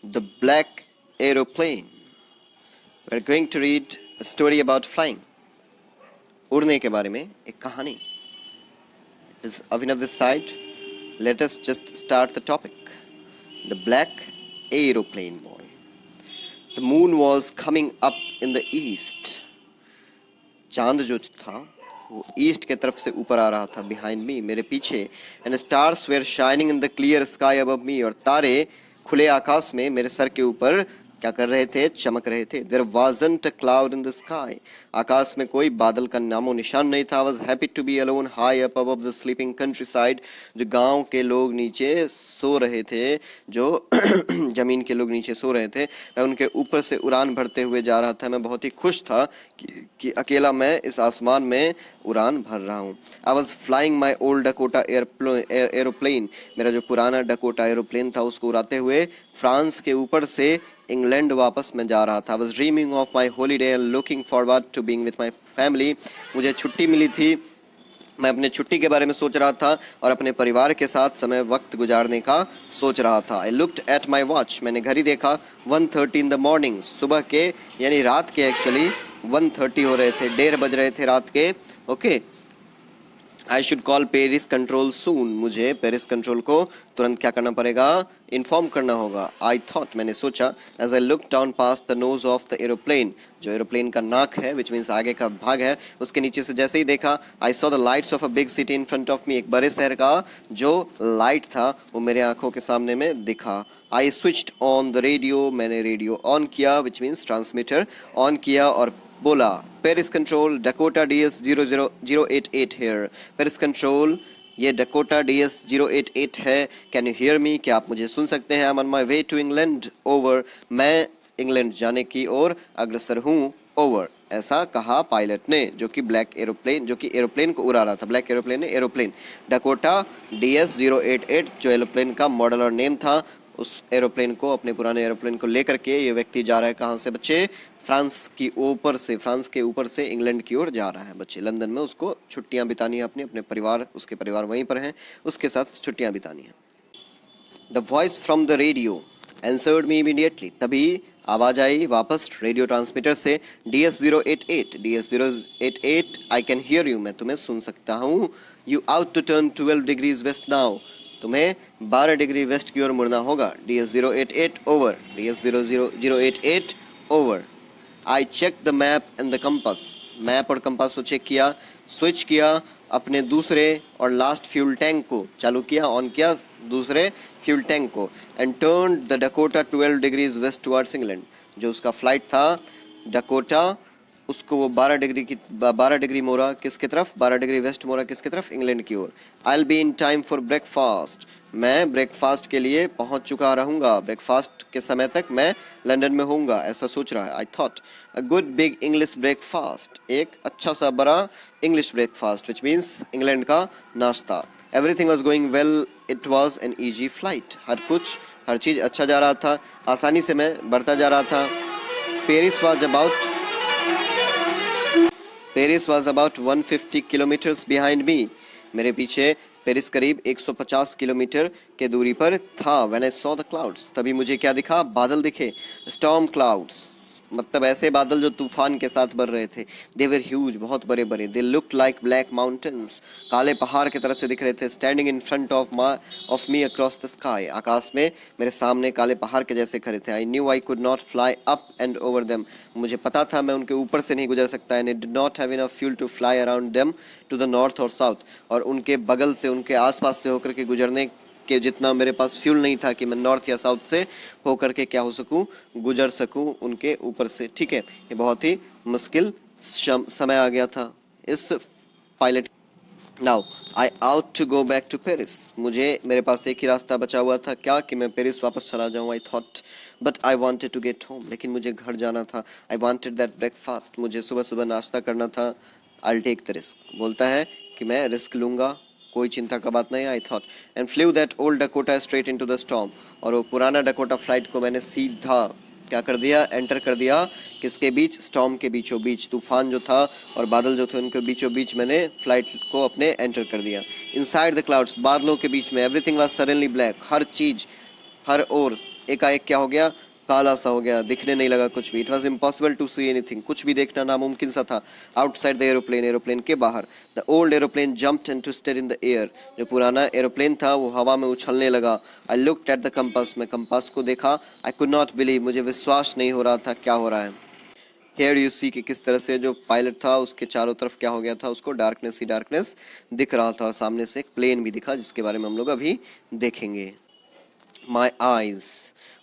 The Black Aeroplane. We're going to read a story about flying. उड़ने के बारे में एक कहानी. Is Avinav this side? Let us just start the topic. The Black Aeroplane Boy. The moon was coming up in the east. चांद जो था वो ईस्ट के तरफ से ऊपर आ रहा था. Behind me, मेरे पीछे. And stars were shining in the clear sky above me. और तारे खुले आकाश में मेरे सर के ऊपर क्या कर रहे थे? चमक रहे थे. There wasn't a cloud in the sky. आकाश में कोई बादल का नामो निशान नहीं था. I was happy to be alone high up above the sleeping countryside. जो गांव के लोग नीचे सो रहे थे, जो जमीन के लोग नीचे सो रहे थे, मैं उनके ऊपर से उड़ान भरते हुए जा रहा था. मैं बहुत ही खुश था कि अकेला मैं इस आसमान में उड़ान भर रहा हूँ. I was flying my old Dakota aeroplane. मेरा जो पुराना डकोटा एरोप्लेन था उसको उड़ाते हुए फ्रांस के ऊपर से इंग्लैंड वापस मैं जा रहा था. I was dreaming of my holiday and looking forward to being with my family. मुझे छुट्टी मिली थी, मैं अपने छुट्टी के बारे में सोच रहा था और अपने परिवार के साथ समय वक्त गुजारने का सोच रहा था. I looked at my watch. मैंने घड़ी देखा. 1:30 in the morning. सुबह के यानी रात के एक्चुअली 1:30 हो रहे थे, 1:30 बज रहे थे रात के. Okay. I should call Paris Control soon. मुझे पेरिस कंट्रोल को तुरंत क्या करना पड़ेगा? इन्फॉर्म करना होगा. I thought, मैंने सोचा. As I looked down past the nose of the aeroplane, जो एरोप्लेन का नाक है, which means आगे का भाग है, उसके नीचे से जैसे ही देखा, I saw the lights of a big city in front of me. एक बड़े शहर का जो लाइट था वो मेरे आंखों के सामने में दिखा. I switched on the radio. मैंने रेडियो ऑन किया, which means ट्रांसमीटर ऑन किया और बोला, Paris control Dakota DS 00088 here. Paris control ये डकोटा DS 088 है. Can you hear me? क्या आप मुझे सुन सकते हैं? I am on my way to England. Over. मैं इंग्लैंड जाने की ओर अग्रसर हूँ. ओवर. ऐसा कहा पायलट ने, जो कि ब्लैक एरोप्लेन, जो कि एरोप्लेन को उड़ा रहा था. ब्लैक एरोप्लेन ने एरोप्लेन डकोटा DS 088 जो एरोप्लेन का मॉडल और नेम था, उस एरोप्लेन को, अपने पुराने एरोप्लेन को लेकर के ये व्यक्ति जा रहा है. कहाँ से बच्चे? फ्रांस के ऊपर से इंग्लैंड की ओर जा रहा है बच्चे. लंदन में उसको छुट्टियां बितानी है अपने परिवार, उसके परिवार वहीं पर हैं, उसके साथ छुट्टियां बितानी है. The voice from the radio answered me immediately. तभी आवाज आई वापस रेडियो ट्रांसमीटर से. DS 088 I can hear you. मैं तुम्हें सुन सकता हूँ. You ought to turn 12 degrees west now. तुम्हें 12 डिग्री वेस्ट की ओर मुड़ना होगा. DS 088 over. DS 00088 over. I checked the map and the compass. Map और कंपास को चेक किया. स्विच किया अपने दूसरे और लास्ट फ्यूल टैंक को, चालू किया, ऑन किया दूसरे फ्यूल टैंक को. And turned the Dakota 12 degrees west towards England. जो उसका फ्लाइट था डकोटा, उसको वो 12 डिग्री मोड़ा किसके तरफ? 12 डिग्री वेस्ट मोड़ा किसके तरफ? इंग्लैंड की ओर. I will be in time for breakfast. मैं ब्रेकफास्ट के लिए पहुंच चुका रहूंगा. ब्रेकफास्ट के समय तक मैं लंदन में होऊंगा, ऐसा सोच रहा है. I thought a good big English breakfast. एक अच्छा सा बड़ा English breakfast, which means England का नाश्ता. Everything was going well. It was an easy flight. हर चीज़ अच्छा जा रहा था, आसानी से मैं बढ़ता जा रहा था. Paris was about 150 kilometres behind me. मेरे पीछे पेरिस करीब 150 किलोमीटर के दूरी पर था. When I saw the clouds, तभी मुझे क्या दिखा? बादल दिखे. Storm clouds, मतलब ऐसे बादल जो तूफान के साथ बढ़ रहे थे. They were huge, बहुत बड़े बड़े. They looked like black mountains, काले पहाड़ की तरह से दिख रहे थे. Standing in front of me across the sky, आकाश में मेरे सामने काले पहाड़ के जैसे खड़े थे. I knew I could not fly up and over them. मुझे पता था मैं उनके ऊपर से नहीं गुजर सकता. And I did not have enough fuel to fly around them to the north or south. और उनके बगल से, उनके आसपास से होकर के गुजरने के जितना मेरे पास फ्यूल नहीं था कि मैं नॉर्थ या साउथ से होकर के क्या हो सकूं, गुजर सकूं उनके ऊपर से. ठीक है, ये बहुत ही मुश्किल समय आ गया था इस pilot. Now I ought to go back to Paris. मेरे पास एक ही रास्ता बचा हुआ था, क्या? कि मैं पेरिस वापस चला जाऊं. I thought but I wanted to get home. लेकिन मुझे घर जाना था. I wanted that breakfast. मुझे सुबह सुबह नाश्ता करना था. I take the risk. बोलता है कि मैं रिस्क लूंगा, कोई चिंता का बात नहीं. I thought and flu that old Dakota straight into the storm. और वो पुराना डकोटा फ्लाइट को मैंने सीधा क्या कर दिया? एंटर कर दिया. किसके बीच? स्टॉर्म के बीचों बीच. तूफान जो था और बादल जो थे उनके बीचों बीच मैंने फ्लाइट को अपने एंटर कर दिया. इनसाइड द क्लाउड्स, बादलों के बीच में. Everything was suddenly black. हर चीज, हर ओर एकाएक क्या हो गया, काला सा हो गया, दिखने नहीं लगा कुछ भी। It was impossible to see anything, कुछ भी देखना नामुमकिन सा था। आउटसाइड द एरोप्लेन, एरोप्लेन के बाहर। The old aeroplane jumped and twisted in the air, जो पुराना एरोप्लेन था वो हवा में उछलने लगा। I looked at the compass, मैं कंपास को देखा। आई कुड नॉट बिलीव, मुझे विश्वास नहीं हो रहा था क्या हो रहा है। हेयर यू सी कि किस तरह से जो पायलट था उसके चारों तरफ क्या हो गया था, उसको डार्कनेस ही डार्कनेस दिख रहा था, और सामने से एक प्लेन भी दिखा जिसके बारे में हम लोग अभी देखेंगे। माई आईज,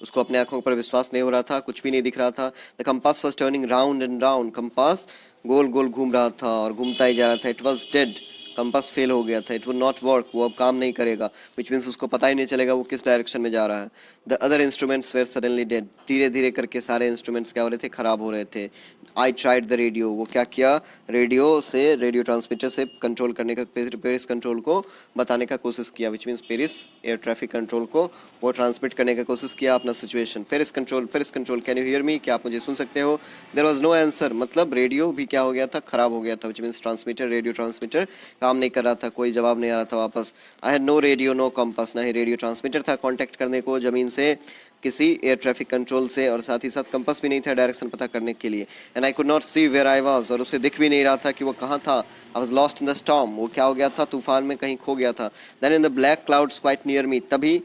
उसको अपने आंखों पर विश्वास नहीं हो रहा था, कुछ भी नहीं दिख रहा था। The compass was turning round and round, compass गोल गोल घूम रहा था और घूमता ही जा रहा था। It was dead, compass fail हो गया था। इट वुड नॉट वर्क, वो अब काम नहीं करेगा, विच मीन्स उसको पता ही नहीं चलेगा वो किस डायरेक्शन में जा रहा है। The other instruments were suddenly dead, धीरे धीरे करके सारे इंस्ट्रूमेंट्स क्या हो रहे थे, खराब हो रहे थे। आई ट्राइड द रेडियो, वो क्या किया, रेडियो से, रेडियो ट्रांसमीटर से कंट्रोल करने का, पेरिस कंट्रोल को बताने का कोशिश किया, which means Paris air traffic control को वो ट्रांसमिट करने का कोशिश किया अपना situation. Paris control can you hear me, क्या आप मुझे सुन सकते हो। देयर वाज नो आंसर, मतलब रेडियो भी क्या हो गया था, खराब हो गया था, which means transmitter, radio transmitter काम नहीं कर रहा था, कोई जवाब नहीं आ रहा था वापस। I had no radio no compass, ना ही रेडियो ट्रांसमीटर था कांटेक्ट करने को जमीन से किसी एयर ट्रैफिक कंट्रोल से, और साथ ही साथ कंपास भी नहीं था डायरेक्शन पता करने के लिए। And I could not see where I was, और उसे दिख भी नहीं रहा था कि वो कहाँ था। I was lost in the storm, वो क्या हो गया था, तूफान में कहीं खो गया था। Then in the black clouds quite near me, तभी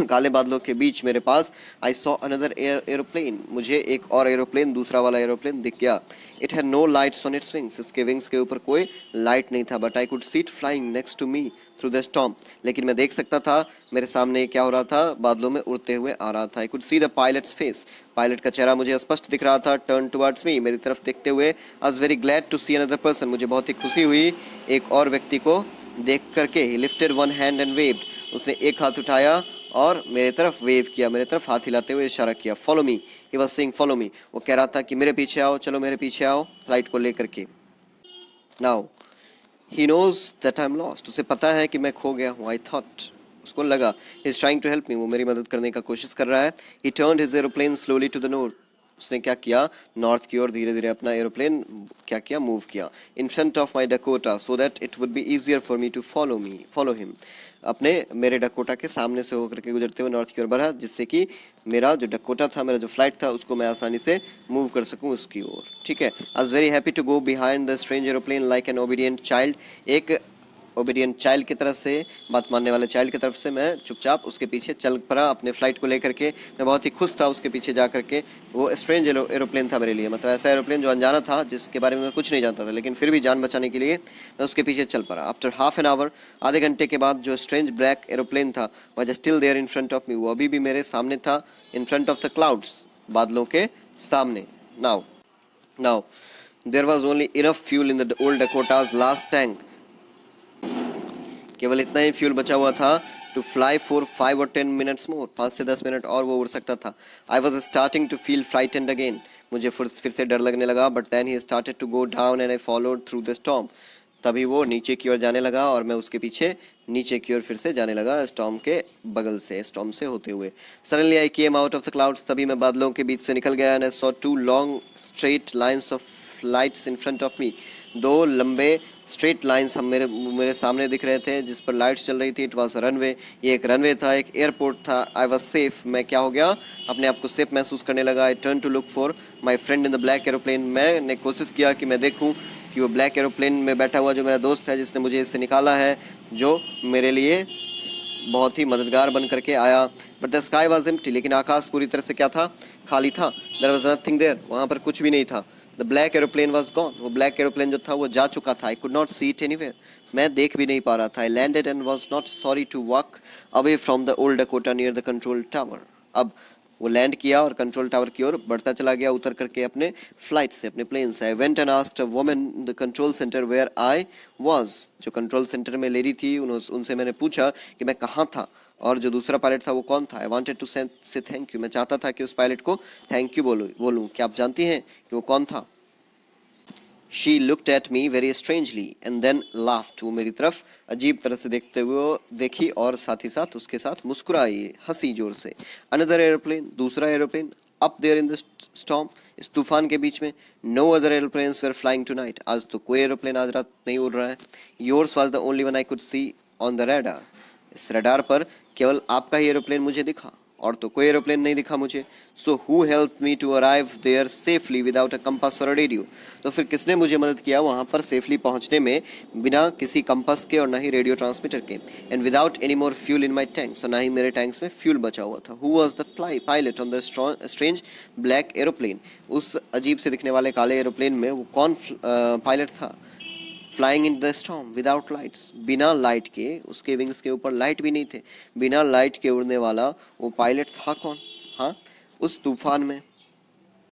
काले बादलों के बीच मेरे पास, आई सॉ अनदर एरोप्लेन, मुझे एक और एरोप्लेन, दूसरा वाला एरोप्लेन दिख गया। It had no lights on its wings, इसके विंग्स के ऊपर कोई लाइट नहीं था। But I could see it flying next to me through the storm, लेकिन मैं देख सकता था मेरे सामने क्या हो रहा था, बादलों में उड़ते हुए आ रहा था। I could see the pilots face, pilot का चेहरा मुझे स्पष्ट दिख रहा था, टर्न टुवर्ड्स मी, मेरी तरफ देखते हुए। I was very glad to see another person, मुझे बहुत ही खुशी हुई एक और व्यक्ति को देख करके। ही lifted one hand and waived, उसने एक हाथ उठाया और मेरे तरफ वेव किया, मेरे तरफ हाथ हिलाते हुए इशारा किया। Follow me, he was saying follow me, वो कह रहा था कि मेरे पीछे आओ, चलो मेरे पीछे आओ, फ्लाइट को लेकर के। Now he knows that I am lost, उसे पता है कि मैं खो गया हूँ। आई थॉट, उसको लगा, he is trying to help me, वो मेरी मदद करने का कोशिश कर रहा है। He turned his aeroplane slowly to the north, उसने क्या किया, नॉर्थ की ओर धीरे धीरे अपना एरोप्लेन क्या किया, मूव किया। In front of my Dakota so that it would be easier for me to follow him, अपने मेरे डकोटा के सामने से होकर के गुजरते हुए नॉर्थ की ओर बढ़ा, जिससे कि मेरा जो डकोटा था, मेरा जो फ्लाइट था, उसको मैं आसानी से मूव कर सकूं उसकी ओर। ठीक है। I was very happy to go behind the strange aeroplane like an obedient child, एक ओबीडियंट चाइल्ड की तरफ से, बात मानने वाले चाइल्ड की तरफ से मैं चुपचाप उसके पीछे चल पड़ा अपने फ्लाइट को लेकर के। मैं बहुत ही खुश था उसके पीछे जा करके। वो स्ट्रेंज एरोप्लेन था मेरे लिए, मतलब ऐसा एरोप्लेन जो अनजाना था, जिसके बारे में मैं कुछ नहीं जानता था, लेकिन फिर भी जान बचाने के लिए मैं उसके पीछे चल पड़ा। आफ्टर हाफ एन आवर, आधे घंटे के बाद, जो स्ट्रेंज ब्लैक एरोप्लेन था was still there in front of me, वो अभी भी मेरे सामने था, in front of the clouds, बादलों के सामने। Now there was only enough fuel in the old Dakota's last tank, केवल इतना ही फ्यूल बचा हुआ था टू फ्लाई फॉर 5 और 10 मिनट्स मोर, 5 से 10 मिनट और वो उड़ सकता था। I was starting to feel frightened again, मुझे फिर से डर लगने लगा। But then he started to go down and I followed through the storm, तभी वो नीचे की ओर जाने लगा और मैं उसके पीछे नीचे की ओर फिर से जाने लगा, स्टॉर्म के बगल से, स्टॉर्म से होते हुए। Suddenly I came out of the clouds, तभी मैं बादलों के बीच से निकल गया and I saw 2 long straight lines of lights in front of मी, 2 लंबे स्ट्रेट लाइंस हम मेरे सामने दिख रहे थे जिस पर लाइट्स चल रही थी। इट वाज रनवे, ये एक रनवे था, एक एयरपोर्ट था। आई वाज सेफ, मैं क्या हो गया, अपने आप को सेफ महसूस करने लगा। I turn to look for my friend in the black aeroplane, मैंने कोशिश किया कि मैं देखूं कि वो ब्लैक एरोप्लेन में बैठा हुआ जो मेरा दोस्त है, जिसने मुझे इससे निकाला है, जो मेरे लिए बहुत ही मददगार बन करके आया। But the sky was empty, लेकिन आकाश पूरी तरह से क्या था, खाली था। देयर वाज नथिंग देयर, वहाँ पर कुछ भी नहीं था। The black aeroplane was gone, वो ब्लैक एरोप्लेन जो था वो जा चुका था। I could not see it anywhere, मैं देख भी नहीं पा रहा था। I landed and was not sorry to walk away from the old Dakota near the control tower. अब वो लैंड किया और कंट्रोल टावर की ओर बढ़ता चला गया, उतर करके अपने फ्लाइट से, अपने प्लेन से। I went and asked a woman the control centre where I was, जो कंट्रोल सेंटर में लेडी थी, उनसे मैंने पूछा कि मैं कहाँ था और जो दूसरा पायलट था वो कौन था। आई वांटेड टू से थैंक यू, मैं चाहता था कि उस पायलट को थैंक यू बोलूं। क्या आप जानती हैं कि वो कौन था? She looked at me very strangely and then laughed. वो मेरी तरफ अजीब तरह से देखते हुए देखी और साथ ही साथ उसके साथ मुस्कुराई, हंसी जोर से। Another airplane, दूसरा aeroplane, up there in the storm, इस तूफान के बीच में। No other airplanes were flying tonight. आज तो कोई एरोप्लेन आज रात नहीं उड़ रहा है। Yours was the only one I could see on the radar. इस रडार पर केवल आपका ही एरोप्लेन मुझे दिखा। और तो कोई एरोप्लेन नहीं दिखा मुझे। So who help me to arrive there safely without a compass और अ रेडियो। तो फिर किसने मुझे मदद किया वहाँ पर सेफली पहुँचने में बिना किसी कंपास के और ना ही रेडियो ट्रांसमीटर के। And without any more fuel in my tanks, और ना ही मेरे टैंक्स में फ्यूल बचा हुआ था। Who was the pilot on the strange black aeroplane. उस अजीब से दिखने वाले काले एरोप्लेन में वो कौन पायलट था। Flying in the storm without lights, बिना लाइट के, उसके विंग्स के ऊपर लाइट भी नहीं थे, बिना लाइट के उड़ने वाला वो पायलट था कौन। हाँ, उस तूफान में